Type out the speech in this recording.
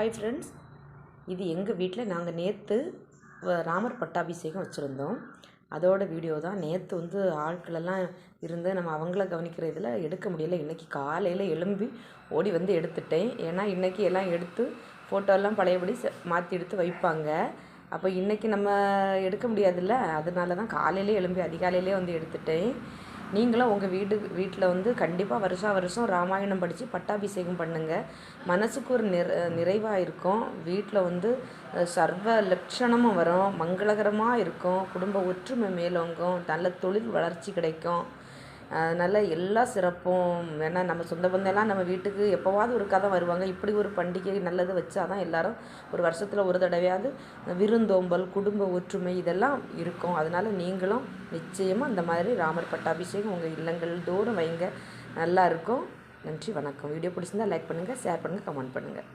Hi friends, இது எங்கள் வீட்டில் நாங்கள் நேற்று ராமர் பட்டாபிஷேகம் வச்சுருந்தோம். அதோட வீடியோ தான். நேற்று ஆட்களெல்லாம் இருந்து நம்ம அவங்கள கவனிக்கிற இதில் எடுக்க முடியலை. இன்றைக்கி காலையில் எழும்பி ஓடி வந்து எடுத்துட்டேன். ஏன்னா இன்றைக்கி எல்லாம் எடுத்து ஃபோட்டோலாம் பழையபடி மாற்றி எடுத்து வைப்பாங்க. அப்போ இன்றைக்கி நம்ம எடுக்க முடியாதுல்ல, அதனால தான் காலையிலே எழும்பி அதிகாலையிலே வந்து எடுத்துட்டேன். நீங்களும் உங்கள் வீட்டில் கண்டிப்பாக வருஷம் ராமாயணம் படித்து பட்டாபிஷேகம் பண்ணுங்கள். மனசுக்கு ஒரு நிறைவாக இருக்கும். வீட்டில் சர்வ லட்சணமும் வரும், மங்களகரமாக இருக்கும், குடும்ப ஒற்றுமை மேலோங்கும், நல்ல தொழில் வளர்ச்சி கிடைக்கும். அதனால் எல்லா சிறப்பும். ஏன்னா நம்ம சொந்த பந்தெல்லாம் நம்ம வீட்டுக்கு எப்போவாவது ஒரு கதை வருவாங்க. இப்படி ஒரு பண்டிகை நல்லது வச்சா தான் எல்லோரும் ஒரு வருஷத்தில் ஒரு தடவையாவது விருந்தோம்பல், குடும்ப ஒற்றுமை இதெல்லாம் இருக்கும். அதனால் நீங்களும் நிச்சயமாக அந்த மாதிரி ராமர் பட்டாபிஷேகம் உங்கள் இல்லங்கள் தோறும் வைங்க. நல்லா இருக்கும். நன்றி, வணக்கம். வீடியோ பிடிச்சிருந்தால் லைக் பண்ணுங்கள், ஷேர் பண்ணுங்கள், கமெண்ட் பண்ணுங்கள்.